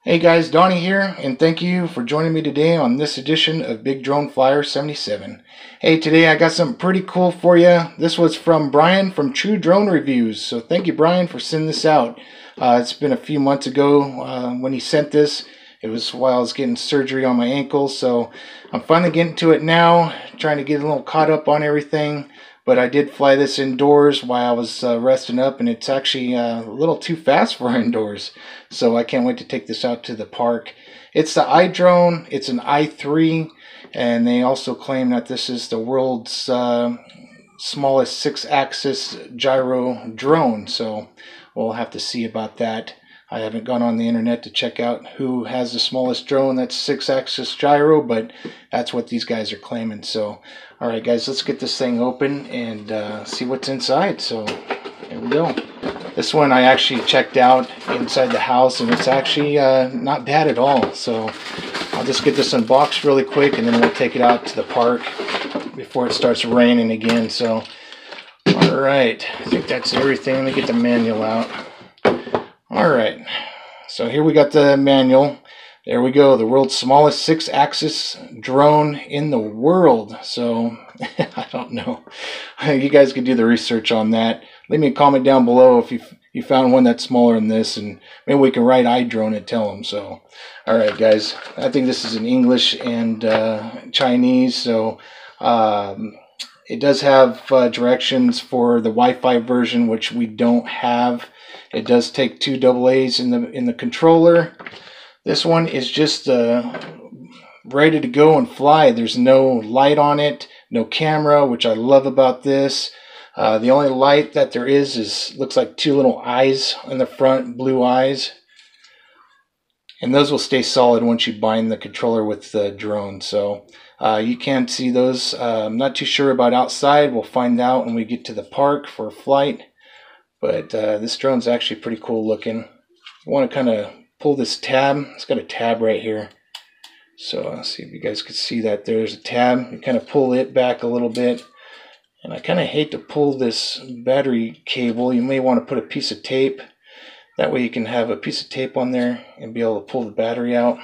Hey guys, Donnie here, and thank you for joining me today on this edition of Big Drone Flyer 77. Hey, today I got something pretty cool for you. This was from Brian from True Drone Reviews, so thank you, Brian, for sending this out. It's been a few months ago when he sent this. It was while I was getting surgery on my ankle, so I'm finally getting to it now, trying to get a little caught up on everything. But I did fly this indoors while I was resting up, and it's actually a little too fast for indoors. So I can't wait to take this out to the park. It's the iDrone. It's an i3, and they also claim that this is the world's smallest 6-axis gyro drone. So we'll have to see about that. I haven't gone on the internet to check out who has the smallest drone that's 6-axis gyro, but that's what these guys are claiming. So, all right, guys, let's get this thing open and see what's inside. So, here we go. This one I actually checked out inside the house, and it's actually not bad at all. So, I'll just get this unboxed really quick, and then we'll take it out to the park before it starts raining again. So, all right, I think that's everything. Let me get the manual out. Alright, so here we got the manual. There we go, the world's smallest 6-axis drone in the world. So, I don't know. You guys could do the research on that. Leave me a comment down below if you found one that's smaller than this, and maybe we can write iDrone and tell them. So, alright guys, I think this is in English and Chinese, so it does have directions for the Wi-Fi version, which we don't have. It does take 2 AA's in the controller. This one is just ready to go and fly. There's no light on it, no camera, which I love about this. The only light that there is looks like 2 little eyes in the front, blue eyes. And those will stay solid once you bind the controller with the drone. So you can't see those. I'm not too sure about outside. We'll find out when we get to the park for a flight. But this drone's actually pretty cool looking. I want to kind of pull this tab. It's got a tab right here. So let's see if you guys can see that. There's a tab. You kind of pull it back a little bit. And I kind of hate to pull this battery cable. You may want to put a piece of tape. That way you can have a piece of tape on there and be able to pull the battery out.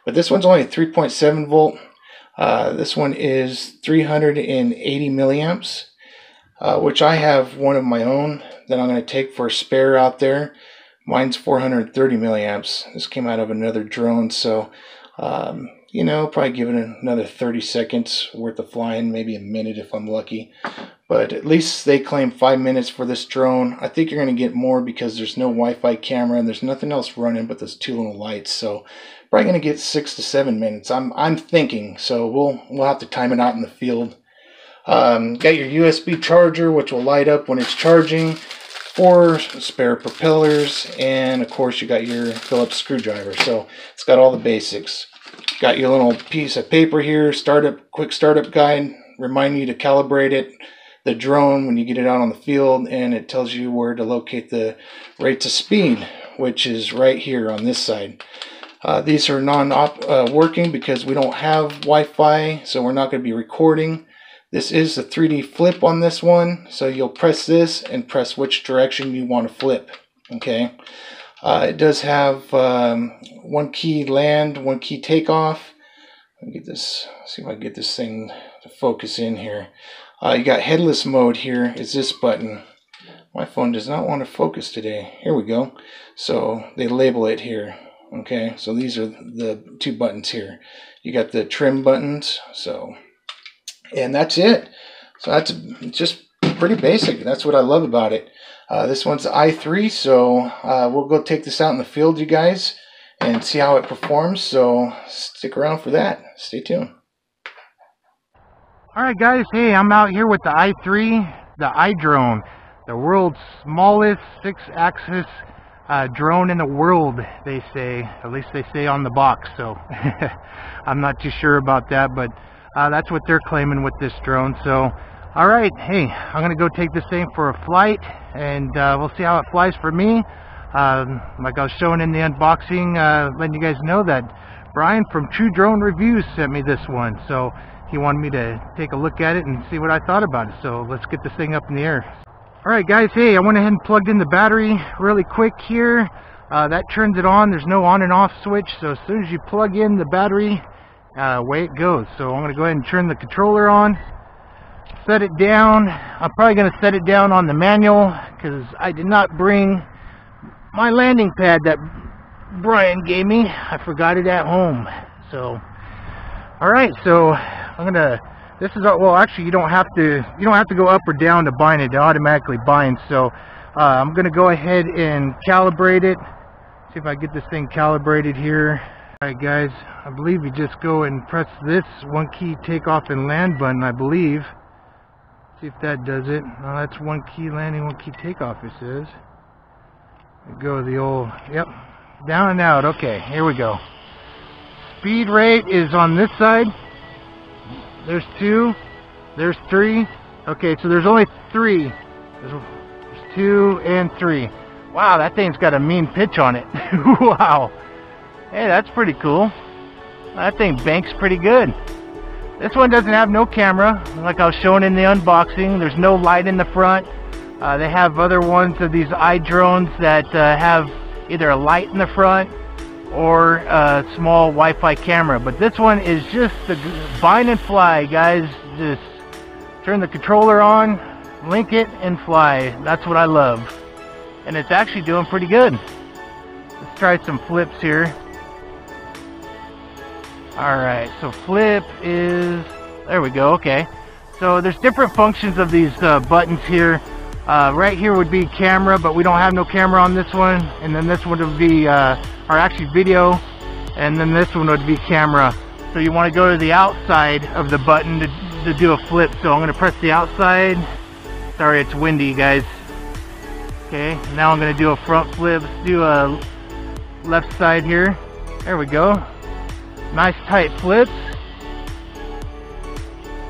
But this one's only 3.7 volt. This one is 380 milliamps. Which I have one of my own that I'm going to take for a spare out there. Mine's 430 milliamps. This came out of another drone, so you know, probably give it another 30 seconds worth of flying, maybe a minute if I'm lucky. But at least they claim 5 minutes for this drone. I think you're going to get more because there's no Wi-Fi camera and there's nothing else running but those 2 little lights. So probably going to get 6 to 7 minutes. I'm thinking. So we'll have to time it out in the field. Got your USB charger, which will light up when it's charging, 4 spare propellers, and of course you got your Phillips screwdriver. So it's got all the basics. Got your little piece of paper here, quick startup guide, remind you to calibrate it, the drone when you get it out on the field, and it tells you where to locate the rates of speed, which is right here on this side. These are non-working because we don't have Wi-Fi, so we're not going to be recording. This is the 3D flip on this one, so you'll press this and press which direction you want to flip. Okay. It does have 1 key land, 1 key takeoff. Let me get this. See if I can get this thing to focus in here. You got headless mode here. Is this button? My phone does not want to focus today. Here we go. So they label it here. Okay. So these are the 2 buttons here. You got the trim buttons. And that's it. So that's just pretty basic. That's what I love about it. This one's the i3, so we'll go take this out in the field, you guys, and see how it performs. So stick around for that. Stay tuned. Alright guys, hey, I'm out here with the i3, the iDrone, the world's smallest 6-axis drone in the world, they say. At least they say on the box, so I'm not too sure about that, but that's what they're claiming with this drone. So, alright, hey, I'm going to go take this thing for a flight, and we'll see how it flies for me. Like I was showing in the unboxing, letting you guys know that Brian from True Drone Reviews sent me this one. So, he wanted me to take a look at it and see what I thought about it. So, let's get this thing up in the air. Alright guys, hey, I went ahead and plugged in the battery really quick here. that turns it on. There's no on and off switch, so as soon as you plug in the battery, away it goes. So I'm going to go ahead and turn the controller on, set it down. I'm probably going to set it down on the manual because I did not bring my landing pad that Brian gave me. I forgot it at home. So alright, so I'm gonna, this is, well actually you don't have to go up or down to bind it. It automatically binds. So I'm gonna go ahead and calibrate it, see if I get this thing calibrated here. Alright guys, I believe you just go and press this one key takeoff and land button, I believe. See if that does it. No, that's one key landing, one key takeoff, it says. Go the old, yep, down and out. Okay, here we go. Speed rate is on this side. There's 2, there's 3. Okay, so there's only 3. There's 2 and 3. Wow, that thing's got a mean pitch on it. Wow. Hey, that's pretty cool. That thing banks pretty good. This one doesn't have no camera, like I was showing in the unboxing. There's no light in the front. They have other ones of these iDrones that have either a light in the front or a small Wi-Fi camera. But this one is just the bind and fly, guys. Just turn the controller on, link it, and fly. That's what I love. And it's actually doing pretty good. Let's try some flips here. Alright, so flip is... there we go, okay. So there's different functions of these buttons here. Right here would be camera, but we don't have no camera on this one. And then this one would be, or actually video. And then this one would be camera. So you want to go to the outside of the button to do a flip. So I'm going to press the outside. Sorry, it's windy, guys. Okay, now I'm going to do a front flip. Let's do a left side here. There we go. Nice tight flips.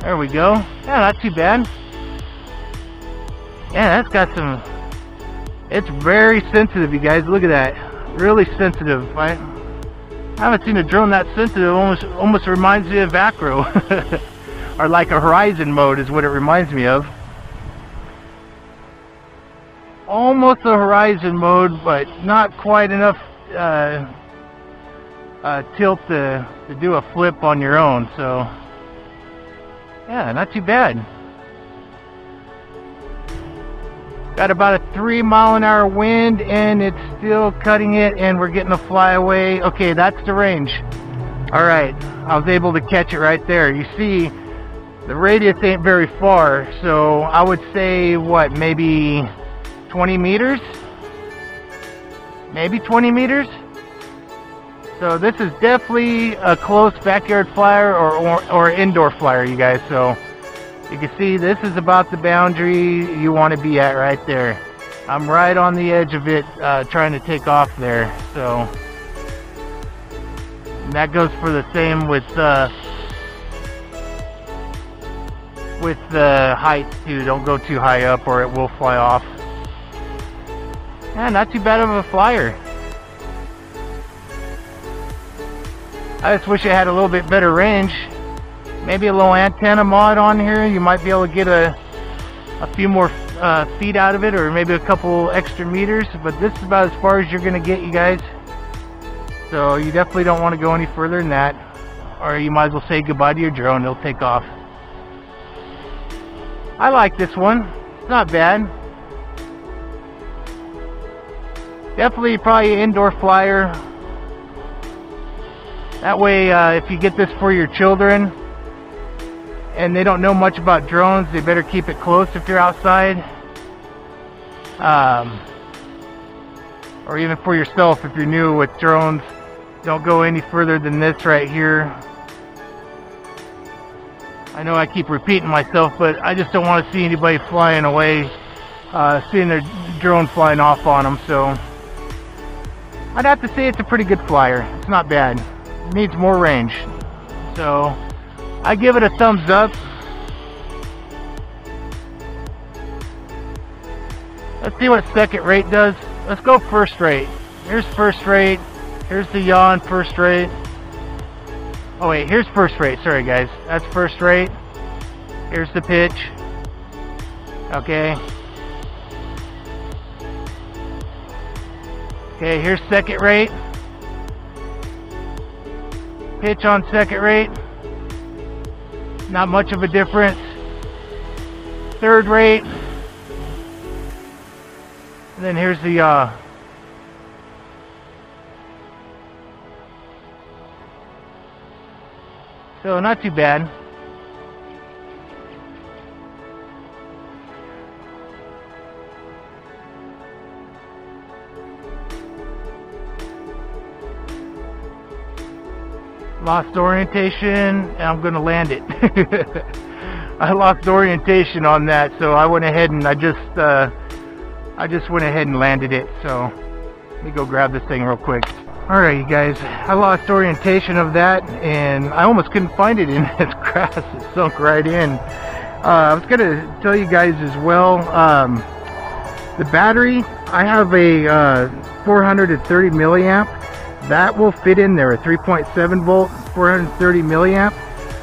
There we go. Yeah, not too bad. Yeah, that's got some... it's very sensitive, you guys. Look at that. Really sensitive. I haven't seen a drone that sensitive. Almost reminds me of Acro. Or like a Horizon mode is what it reminds me of. Almost a Horizon mode, but not quite enough tilt to do a flip on your own. So, yeah, not too bad. Got about a 3-mile-an-hour wind, and it's still cutting it, and we're getting a flyaway. Okay, that's the range. Alright, I was able to catch it right there. You see, the radius ain't very far, so I would say, what, maybe 20 meters? Maybe 20 meters? So this is definitely a close backyard flyer or indoor flyer, you guys. So you can see this is about the boundary you want to be at right there. I'm right on the edge of it, trying to take off there. So and that goes for the same with the height too. Don't go too high up or it will fly off. Yeah, not too bad of a flyer. I just wish it had a little bit better range. Maybe a little antenna mod on here. You might be able to get a few more feet out of it, or maybe a couple extra meters. But this is about as far as you're going to get, you guys. So you definitely don't want to go any further than that, or you might as well say goodbye to your drone. It'll take off. I like this one. It's not bad. Definitely probably an indoor flyer. That way, if you get this for your children and they don't know much about drones, they better keep it close if you're outside. Or even for yourself if you're new with drones. Don't go any further than this right here. I know I keep repeating myself, but I just don't want to see anybody flying away, seeing their drone flying off on them. So I'd have to say it's a pretty good flyer. It's not bad. It needs more range. So I give it a thumbs up. Let's see what second rate does. Let's go first rate. Here's first rate. Here's the yaw first rate. Oh wait, here's first rate. Sorry guys, that's first rate. Here's the pitch. Okay. Okay, here's second rate. Pitch on second rate. Not much of a difference. Third rate. And then here's the so not too bad. Lost orientation, and I'm gonna land it. I lost orientation on that, so I went ahead and I just went ahead and landed it. So let me go grab this thing real quick. Alright, you guys, I lost orientation of that, and I almost couldn't find it in this grass. It sunk right in. I was gonna tell you guys as well, the battery, I have a 430 milliamp. That will fit in there, a 3.7 volt, 430 milliamp.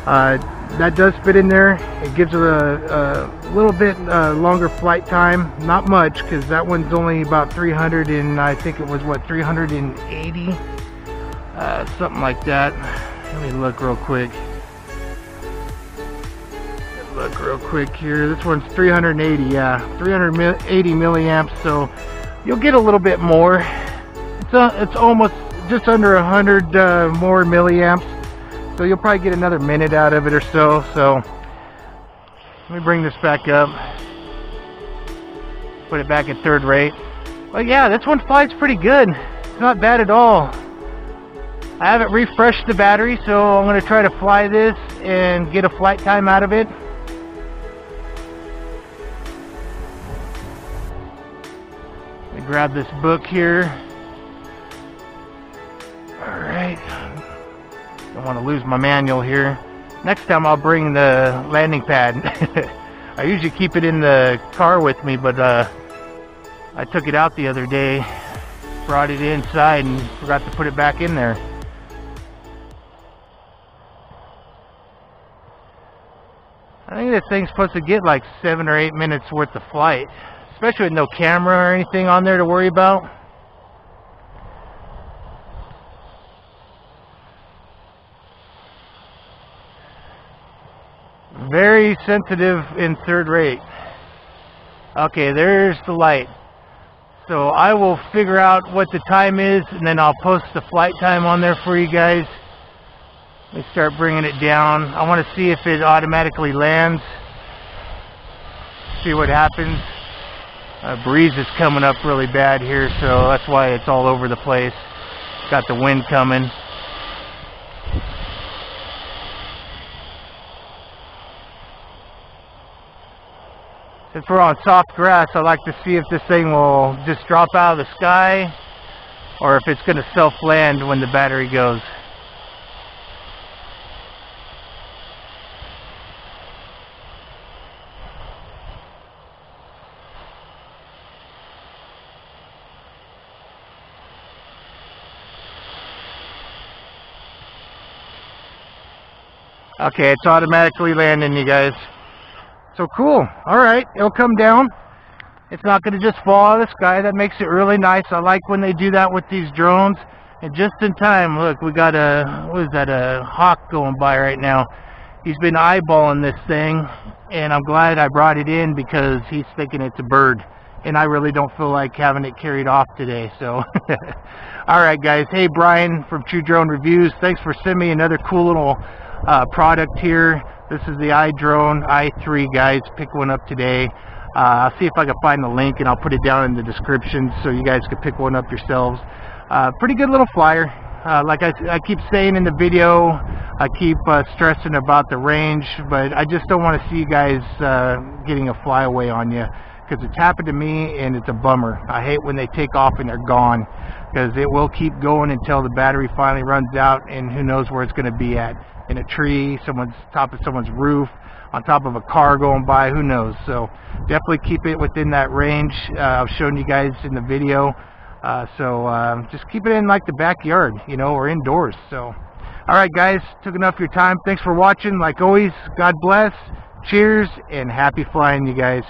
That does fit in there. It gives it a little bit longer flight time. Not much, because that one's only about 300 and I think it was what, 380, something like that. Let me look real quick. Here. This one's 380, yeah, 380 milliamps. So you'll get a little bit more. It's almost just under 100 more milliamps, so you'll probably get another minute out of it or so. So let me bring this back up, put it back at third rate. Well, yeah, this one flies pretty good. It's not bad at all. I haven't refreshed the battery, so I'm going to try to fly this and get a flight time out of it. Let me grab this book here. Alright, don't want to lose my manual here. Next time I'll bring the landing pad. I usually keep it in the car with me, but I took it out the other day, brought it inside and forgot to put it back in there. I think this thing's supposed to get like 7 or 8 minutes worth of flight, especially with no camera or anything on there to worry about. Very sensitive in third rate. Okay, there's the light. So I will figure out what the time is, and then I'll post the flight time on there for you guys. Let me start bringing it down. I want to see if it automatically lands. See what happens. Breeze is coming up really bad here, so that's why it's all over the place. Got the wind coming. If we're on soft grass, I like to see if this thing will just drop out of the sky or if it's going to self-land when the battery goes. Okay, it's automatically landing, you guys. So cool. Alright, it'll come down. It's not going to just fall out of the sky. That makes it really nice. I like when they do that with these drones. And just in time, look, we got a hawk going by right now. He's been eyeballing this thing, and I'm glad I brought it in because he's thinking it's a bird. And I really don't feel like having it carried off today. So, alright guys. Hey, Brian from True Drone Reviews. Thanks for sending me another cool little product here. This is the iDrone i3, guys. Pick one up today. I'll see if I can find the link and I'll put it down in the description so you guys can pick one up yourselves. Pretty good little flyer. Like I keep saying in the video, I keep stressing about the range, but I just don't want to see you guys getting a flyaway on you, because it's happened to me and it's a bummer. I hate when they take off and they're gone, because it will keep going until the battery finally runs out, and who knows where it's going to be at. In a tree, top of someone's roof, on top of a car going by, who knows. So definitely keep it within that range. I've shown you guys in the video. So just keep it in like the backyard, you know, or indoors. So alright guys, took enough of your time. Thanks for watching. Like always, God bless, cheers, and happy flying, you guys.